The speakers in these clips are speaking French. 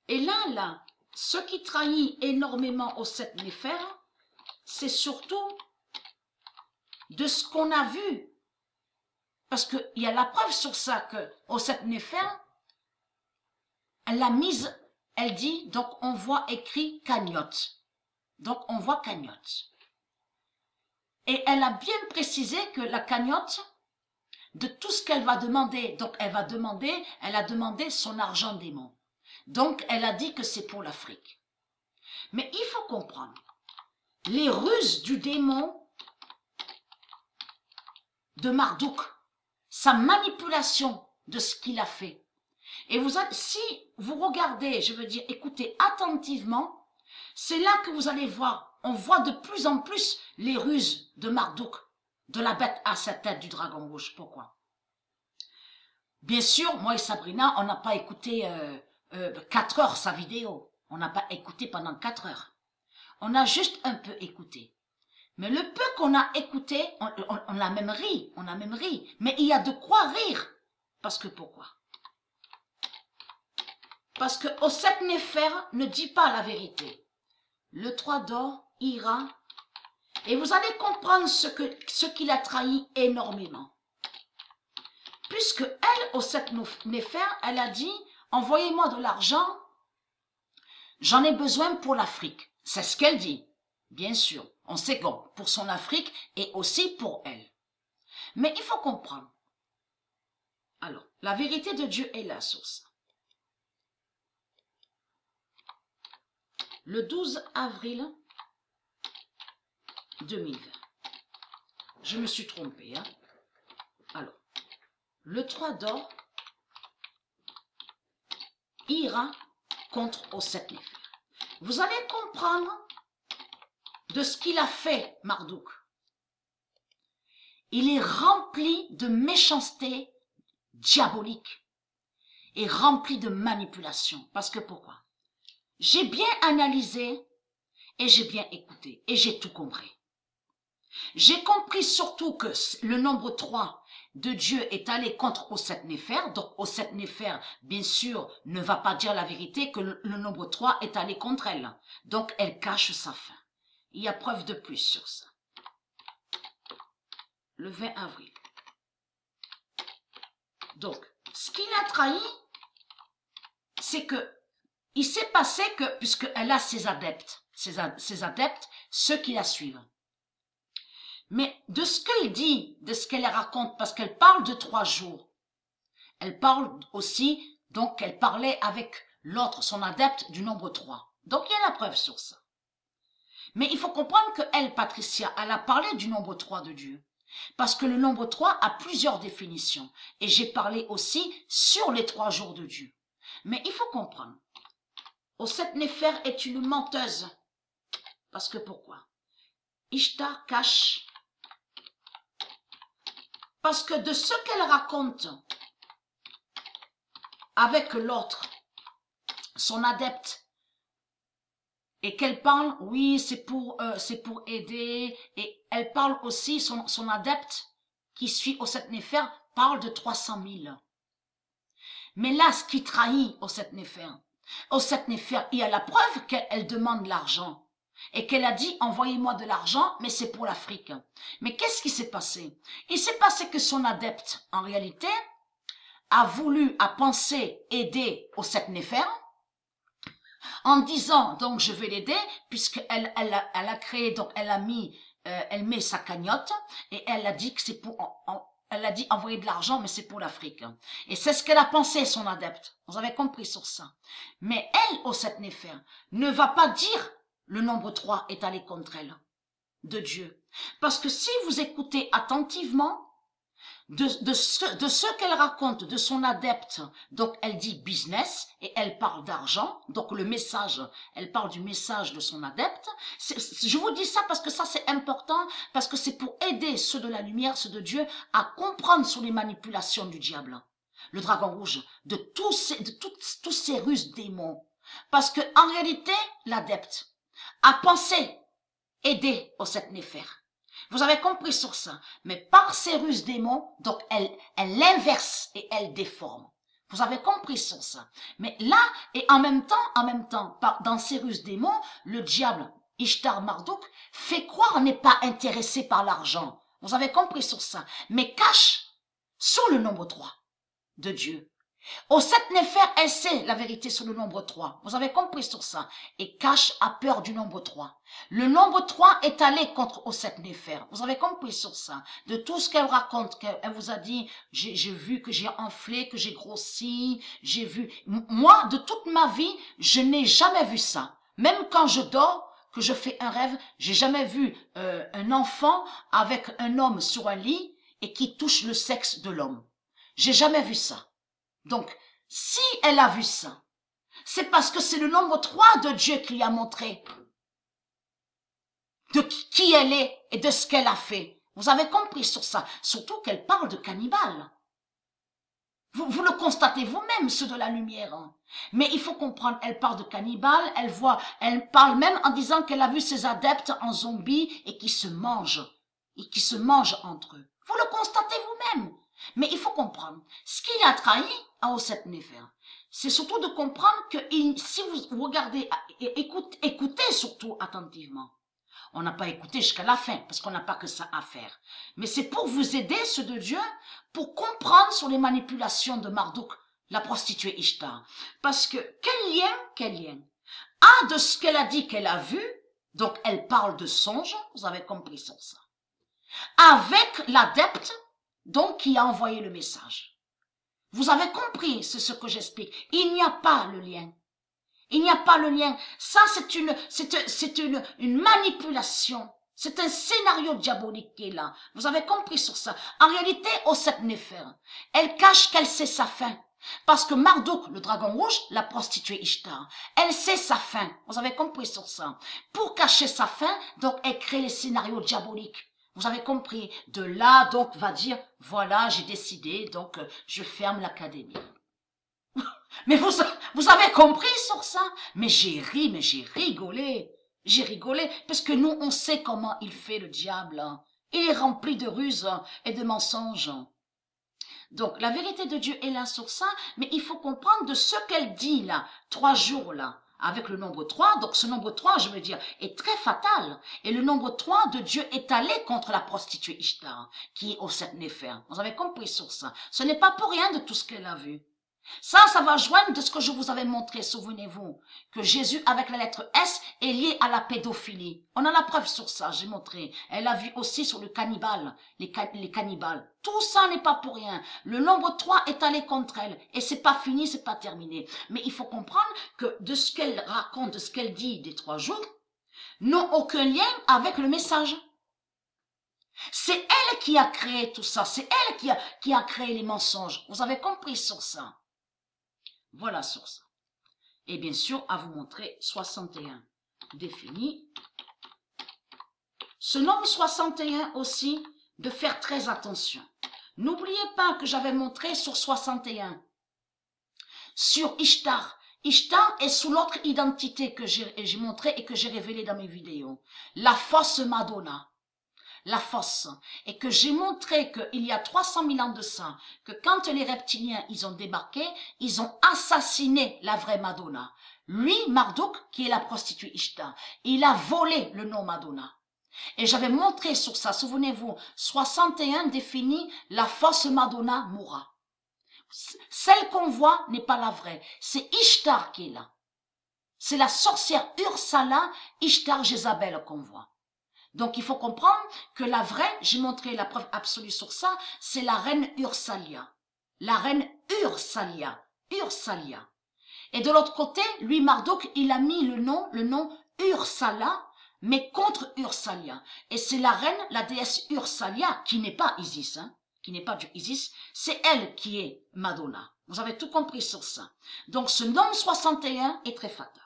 Et là, ce qui trahit énormément au sept néphères, c'est surtout de ce qu'on a vu. Parce qu'il y a la preuve sur ça que au sept néphères, elle l'a mise, elle dit, donc on voit écrit cagnotte. Donc on voit cagnotte. Et elle a bien précisé que la cagnotte, de tout ce qu'elle va demander, donc elle a demandé son argent démon. Donc elle a dit que c'est pour l'Afrique. Mais il faut comprendre, les ruses du démon de Marduk, sa manipulation de ce qu'il a fait. Et si vous regardez, je veux dire, écoutez attentivement, c'est là que vous allez voir, on voit de plus en plus les ruses de Marduk, de la bête à sa tête du dragon rouge. Pourquoi? Bien sûr, moi et Sabrina, on n'a pas écouté 4 heures sa vidéo. On n'a pas écouté pendant 4 heures. On a juste un peu écouté. Mais le peu qu'on a écouté, on a même ri, Mais il y a de quoi rire. Parce que pourquoi? Parce que au sept néphères ne dit pas la vérité. Le 3 d'or ira. Et vous allez comprendre ce qu'il a trahi énormément. Puisque elle, au sept néphères, elle a dit, envoyez-moi de l'argent, j'en ai besoin pour l'Afrique. C'est ce qu'elle dit. Bien sûr, on sait bon, pour son Afrique et aussi pour elle. Mais il faut comprendre. Alors, la vérité de Dieu est là sur ça. Le 12 avril 2020. Je me suis trompée. Hein? Alors, le 3 d'or ira contre au sept néphères. Vous allez comprendre de ce qu'il a fait, Marduk. Il est rempli de méchanceté diabolique et rempli de manipulation. Parce que pourquoi? J'ai bien analysé et j'ai bien écouté et j'ai tout compris. J'ai compris surtout que le nombre 3 de Dieu est allé contre au sept néphères. Donc au sept néphères, bien sûr, ne va pas dire la vérité que le nombre 3 est allé contre elle. Donc elle cache sa fin. Il y a preuve de plus sur ça. Le 20 avril. Donc, ce qu'il a trahi, c'est que il s'est passé que, puisqu'elle a ses adeptes, ceux qui la suivent. Mais de ce qu'elle dit, de ce qu'elle raconte, parce qu'elle parle de 3 jours, elle parle aussi, donc elle parlait avec l'autre, son adepte du nombre 3. Donc il y a la preuve sur ça. Mais il faut comprendre que elle, Patricia, elle a parlé du nombre 3 de Dieu. Parce que le nombre 3 a plusieurs définitions. Et j'ai parlé aussi sur les 3 jours de Dieu. Mais il faut comprendre. Au sept néphères est une menteuse. Parce que pourquoi? Ishtar cache. Parce que de ce qu'elle raconte avec l'autre, son adepte, et qu'elle parle, oui, c'est pour aider, et elle parle aussi, son adepte, qui suit au sept néphères, parle de 300 000. Mais là, ce qui trahit au sept néphères, il y a la preuve qu'elle demande l'argent. Et qu'elle a dit, envoyez-moi de l'argent, mais c'est pour l'Afrique. Mais qu'est-ce qui s'est passé? Il s'est passé que son adepte, en réalité, a pensé aider au sept néphères, en disant, donc je vais l'aider, puisqu'elle a créé, donc elle met sa cagnotte, et elle a dit que c'est pour, elle a dit envoyer de l'argent, mais c'est pour l'Afrique. Et c'est ce qu'elle a pensé, son adepte. Vous avez compris sur ça. Mais elle, au sept néphères, ne va pas dire le nombre 3 est allé contre elle, de Dieu. Parce que si vous écoutez attentivement, de ce qu'elle raconte de son adepte, donc elle dit business et elle parle d'argent, donc le message, elle parle du message de son adepte. Je vous dis ça parce que ça c'est important, parce que c'est pour aider ceux de la lumière, ceux de Dieu, à comprendre sur les manipulations du diable, le dragon rouge, de tous ces ruses démons. Parce que en réalité, l'adepte a pensé aider au sept néphères. Vous avez compris sur ça. Mais par ces ruses démons, donc elle l'inverse et elle déforme. Vous avez compris sur ça. Mais là, et en même temps, dans ces ruses démons, le diable, Ishtar Marduk, fait croire n'est pas intéressé par l'argent. Vous avez compris sur ça. Mais cache sur le nombre 3 de Dieu. Au 7 Néfer, elle sait la vérité sur le nombre 3. Vous avez compris sur ça. Et cache a peur du nombre 3. Le nombre 3 est allé contre au 7 Néfer. Vous avez compris sur ça. De tout ce qu'elle raconte, qu'elle vous a dit, j'ai vu que j'ai enflé, que j'ai grossi, j'ai vu. Moi, de toute ma vie, je n'ai jamais vu ça. Même quand je dors, que je fais un rêve, j'ai jamais vu un enfant avec un homme sur un lit et qui touche le sexe de l'homme. J'ai jamais vu ça. Donc, si elle a vu ça, c'est parce que c'est le nombre 3 de Dieu qui lui a montré de qui elle est et de ce qu'elle a fait. Vous avez compris sur ça, surtout qu'elle parle de cannibale. Vous le constatez vous-même, ceux de la lumière. Hein. Mais il faut comprendre, elle parle de cannibale, elle parle même en disant qu'elle a vu ses adeptes en zombies et qui se mangent entre eux. Vous le constatez vous-même. Mais il faut comprendre, ce qu'il a trahi à Osset Néfer, c'est surtout de comprendre que si vous regardez, écoutez surtout attentivement. On n'a pas écouté jusqu'à la fin, parce qu'on n'a pas que ça à faire. Mais c'est pour vous aider, ceux de Dieu, pour comprendre sur les manipulations de Marduk, la prostituée Ishtar. Parce que, quel lien a de ce qu'elle a dit qu'elle a vu, donc elle parle de songe, vous avez compris sur ça, avec l'adepte, donc qui a envoyé le message. Vous avez compris, c'est ce que j'explique. Il n'y a pas le lien. Il n'y a pas le lien. Ça, c'est une manipulation. C'est un scénario diabolique qui est là. Vous avez compris sur ça. En réalité, Osset Néfer, elle cache qu'elle sait sa fin. Parce que Marduk, le dragon rouge, la prostituée Ishtar, elle sait sa fin. Vous avez compris sur ça. Pour cacher sa fin, donc elle crée les scénarios diaboliques. Vous avez compris. De là, donc, va dire, voilà, j'ai décidé, donc, je ferme l'académie. Mais vous avez compris sur ça? Mais j'ai ri, mais j'ai rigolé. J'ai rigolé, parce que nous, on sait comment il fait le diable. Il est rempli de ruses et de mensonges. Donc, la vérité de Dieu est là sur ça, mais il faut comprendre de ce qu'elle dit là, 3 jours là. Avec le nombre 3, donc ce nombre 3, je veux dire, est très fatal. Et le nombre 3 de Dieu est allé contre la prostituée Ishtar, qui est au 7 Néfer. Vous avez compris sur ça. Ce n'est pas pour rien de tout ce qu'elle a vu. Ça va joindre de ce que je vous avais montré, souvenez-vous, que Jésus, avec la lettre S, est lié à la pédophilie. On a la preuve sur ça, j'ai montré. Elle a vu aussi sur le cannibale, les cannibales. Tout ça n'est pas pour rien. Le nombre 3 est allé contre elle. Et c'est pas fini, c'est pas terminé. Mais il faut comprendre que de ce qu'elle raconte, de ce qu'elle dit des 3 jours, n'ont aucun lien avec le message. C'est elle qui a créé tout ça. C'est elle qui a créé les mensonges. Vous avez compris sur ça? Voilà sur ça. Et bien sûr, à vous montrer 61 défini. Ce nombre 61 aussi, de faire très attention. N'oubliez pas que j'avais montré sur 61. Sur Ishtar. Ishtar est sous l'autre identité que j'ai montré et que j'ai révélé dans mes vidéos. La fausse Madonna. La fosse, et que j'ai montré qu'il y a 300 000 ans de ça, que quand les reptiliens ils ont débarqué, ils ont assassiné la vraie Madonna. Lui, Marduk, qui est la prostituée Ishtar, il a volé le nom Madonna. Et j'avais montré sur ça, souvenez-vous, 61 définit la fausse Madonna mourra. Celle qu'on voit n'est pas la vraie, c'est Ishtar qui est là. C'est la sorcière Ursala, Ishtar Jézabel qu'on voit. Donc, il faut comprendre que la vraie, j'ai montré la preuve absolue sur ça, c'est la reine Ursalia. La reine Ursalia. Ursalia. Et de l'autre côté, lui, Marduk, il a mis le nom Ursala, mais contre Ursalia. Et c'est la reine, la déesse Ursalia, qui n'est pas Isis, hein, qui n'est pas du Isis, c'est elle qui est Madonna. Vous avez tout compris sur ça. Donc, ce nom 61 est très fatal.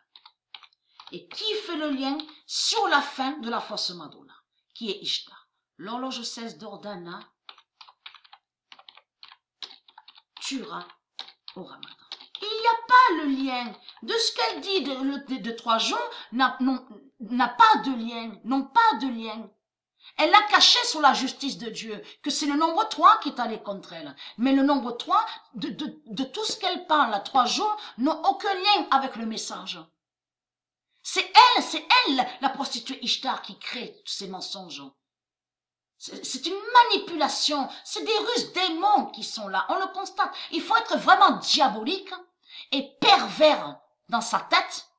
Et qui fait le lien sur la fin de la fausse Madonna, qui est Ishtar. L'horloge 16 d'Ordana tuera au Ramadan. Il n'y a pas le lien de ce qu'elle dit de 3 jours, n'a pas de lien, n'ont pas de lien. Elle l'a caché sous la justice de Dieu, que c'est le nombre 3 qui est allé contre elle. Mais le nombre 3, de tout ce qu'elle parle à 3 jours, n'a aucun lien avec le message. C'est elle, la prostituée Ishtar, qui crée tous ces mensonges. C'est une manipulation, c'est des ruses démons qui sont là, on le constate. Il faut être vraiment diabolique et pervers dans sa tête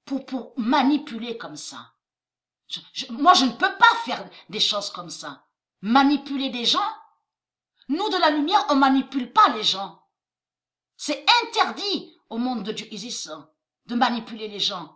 pour manipuler comme ça. Moi, je ne peux pas faire des choses comme ça. Manipuler des gens. Nous, de la lumière, on manipule pas les gens. C'est interdit au monde de Dieu Isis de manipuler les gens.